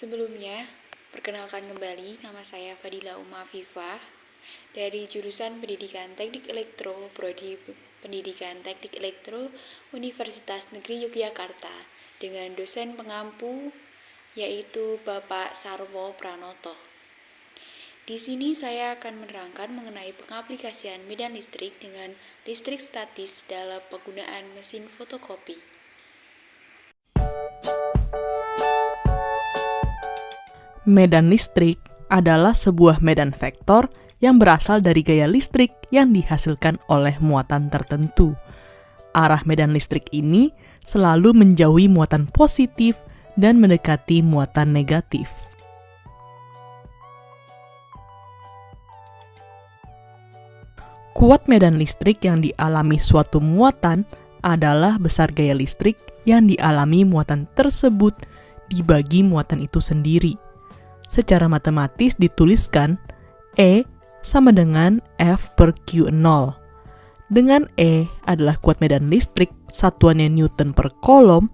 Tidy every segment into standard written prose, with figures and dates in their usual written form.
Sebelumnya, perkenalkan kembali nama saya Fadila Uma Viva dari jurusan Pendidikan Teknik Elektro, Prodi Pendidikan Teknik Elektro, Universitas Negeri Yogyakarta dengan dosen pengampu yaitu Bapak Sarwo Pranoto. Di sini saya akan menerangkan mengenai pengaplikasian medan listrik dengan listrik statis dalam penggunaan mesin fotokopi. Medan listrik adalah sebuah medan vektor yang berasal dari gaya listrik yang dihasilkan oleh muatan tertentu. Arah medan listrik ini selalu menjauhi muatan positif dan mendekati muatan negatif. Kuat medan listrik yang dialami suatu muatan adalah besar gaya listrik yang dialami muatan tersebut dibagi muatan itu sendiri. Secara matematis dituliskan E sama dengan F per Q0. Dengan E adalah kuat medan listrik, satuannya Newton per kolom.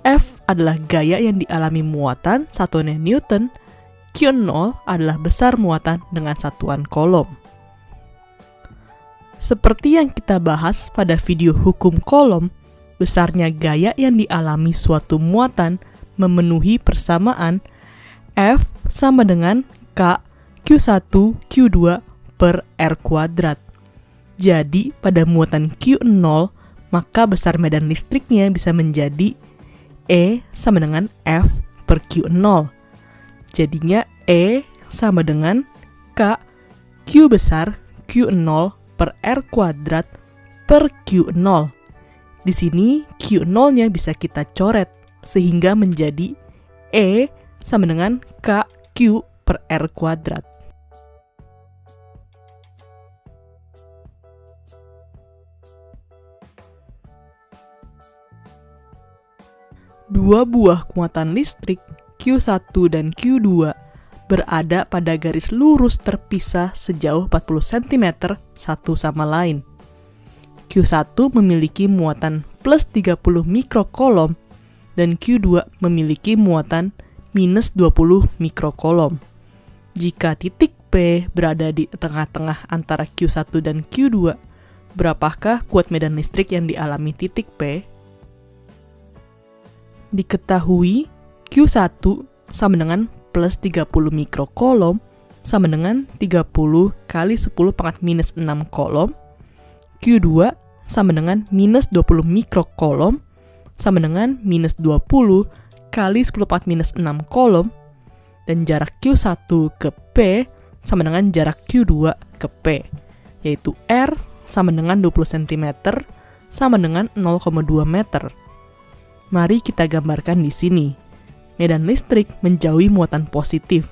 F adalah gaya yang dialami muatan, satuannya Newton. Q0 adalah besar muatan dengan satuan kolom. Seperti yang kita bahas pada video hukum kolom, besarnya gaya yang dialami suatu muatan memenuhi persamaan F sama dengan K Q1 Q2 per R kuadrat. Jadi pada muatan Q0 maka besar medan listriknya bisa menjadi E sama dengan F per Q0. Jadinya E sama dengan K Q besar Q0 per R kuadrat per Q0. Di sini Q0-nya bisa kita coret sehingga menjadi E sama dengan KQ per R kuadrat. Dua buah muatan listrik Q1 dan Q2 berada pada garis lurus terpisah sejauh 40 cm satu sama lain. Q1 memiliki muatan plus 30 mikrokolom dan Q2 memiliki muatan minus 20 mikrokolom. Jika titik P berada di tengah-tengah antara Q1 dan Q2, berapakah kuat medan listrik yang dialami titik P? Diketahui Q1 sama dengan plus 30 mikrokolom sama dengan 30 kali 10 pangkat minus 6 kolom. Q2 sama dengan minus 20 mikrokolom sama dengan minus 20 kali 10 pangkat minus 6 kolom, dan jarak Q1 ke P sama dengan jarak Q2 ke P, yaitu R sama dengan 20 cm sama dengan 0,2 meter. Mari kita gambarkan di sini. Medan listrik menjauhi muatan positif,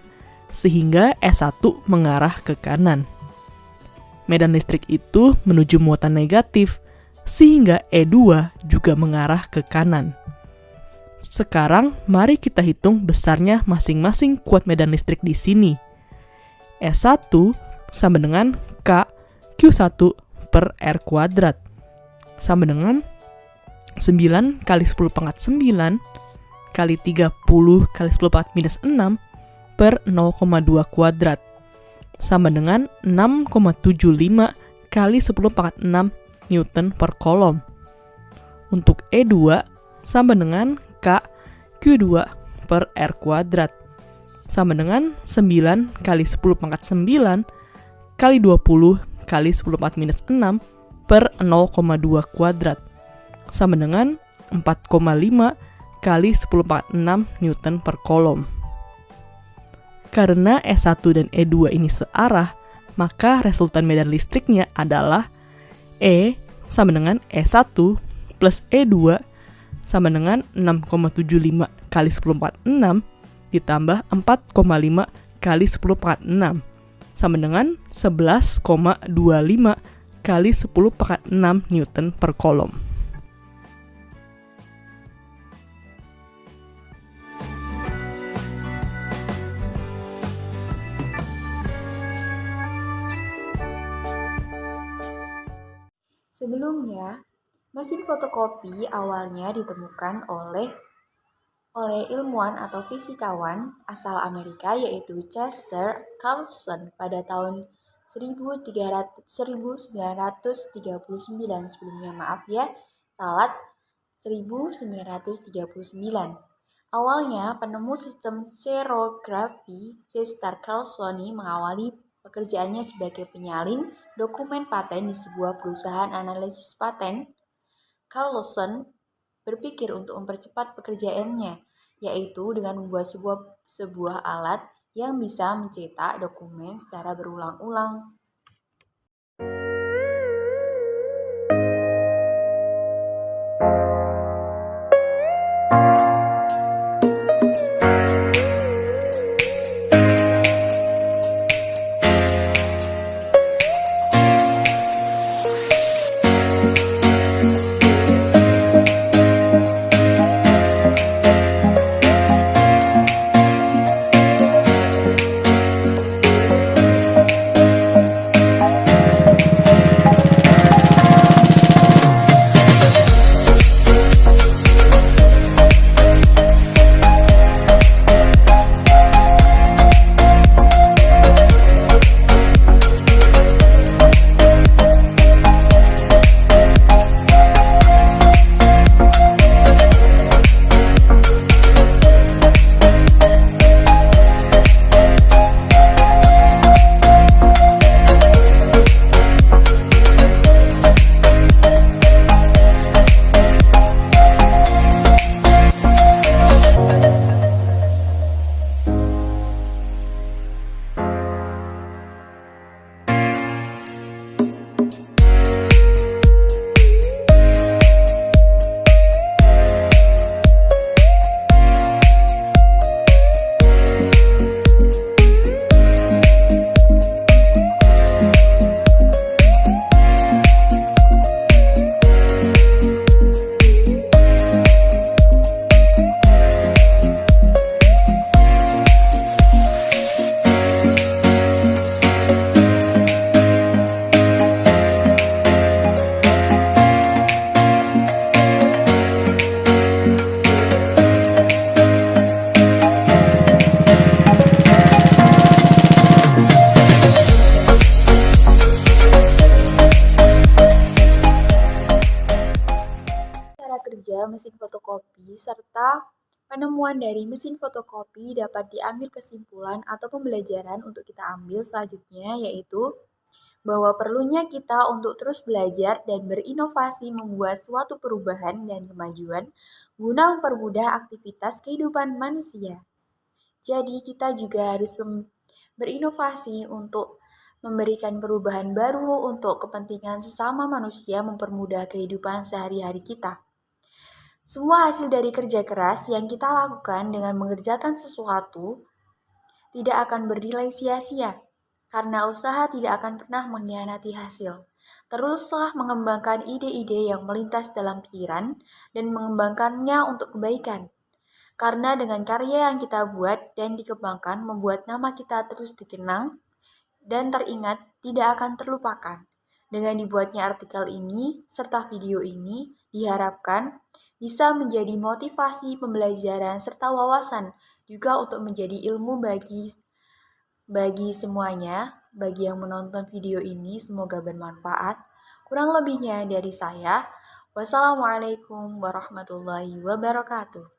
sehingga S1 mengarah ke kanan. Medan listrik itu menuju muatan negatif, sehingga E2 juga mengarah ke kanan. Sekarang mari kita hitung besarnya masing-masing kuat medan listrik di sini. S1 sama dengan K Q1 per R kuadrat sama dengan 9 kali 10 pangkat 9 kali 30 kali 10 pangkat minus 6 per 0,2 kuadrat sama dengan 6,75 kali 10 pangkat 6 Newton per kolom. Untuk E2 sama dengan K Q2 per R kuadrat sama dengan 9 kali 10 pangkat 9 kali 20 kali 10 pangkat minus 6 per 0,2 kuadrat sama dengan 4,5 kali 10 pangkat 6 Newton per kolom. Karena S1 dan E2 ini searah, maka resultan medan listriknya adalah E sama dengan E1 plus E2 sama dengan 6,75 kali 10 pangkat 6 ditambah 4,5 kali 10 pangkat 6 sama dengan 11,25 kali 10 pangkat 6 Newton per kolom. Sebelumnya, mesin fotokopi awalnya ditemukan oleh oleh ilmuwan atau fisikawan asal Amerika yaitu Chester Carlson pada tahun 1939 sebelumnya ralat 1939. Awalnya, penemu sistem serografi Chester Carlson mengawali pekerjaannya sebagai penyalin dokumen paten di sebuah perusahaan analisis paten. Carlson berpikir untuk mempercepat pekerjaannya, yaitu dengan membuat sebuah alat yang bisa mencetak dokumen secara berulang-ulang. Kerja mesin fotokopi serta penemuan dari mesin fotokopi dapat diambil kesimpulan atau pembelajaran untuk kita ambil selanjutnya, yaitu bahwa perlunya kita untuk terus belajar dan berinovasi membuat suatu perubahan dan kemajuan guna mempermudah aktivitas kehidupan manusia. Jadi kita juga harus berinovasi untuk memberikan perubahan baru untuk kepentingan sesama manusia, mempermudah kehidupan sehari-hari kita. Semua hasil dari kerja keras yang kita lakukan dengan mengerjakan sesuatu tidak akan bernilai sia-sia, karena usaha tidak akan pernah mengkhianati hasil. Teruslah mengembangkan ide-ide yang melintas dalam pikiran dan mengembangkannya untuk kebaikan. Karena dengan karya yang kita buat dan dikembangkan membuat nama kita terus dikenang dan teringat, tidak akan terlupakan. Dengan dibuatnya artikel ini serta video ini diharapkan bisa menjadi motivasi pembelajaran serta wawasan juga untuk menjadi ilmu bagi semuanya, bagi yang menonton video ini semoga bermanfaat. Kurang lebihnya dari saya. Wassalamualaikum warahmatullahi wabarakatuh.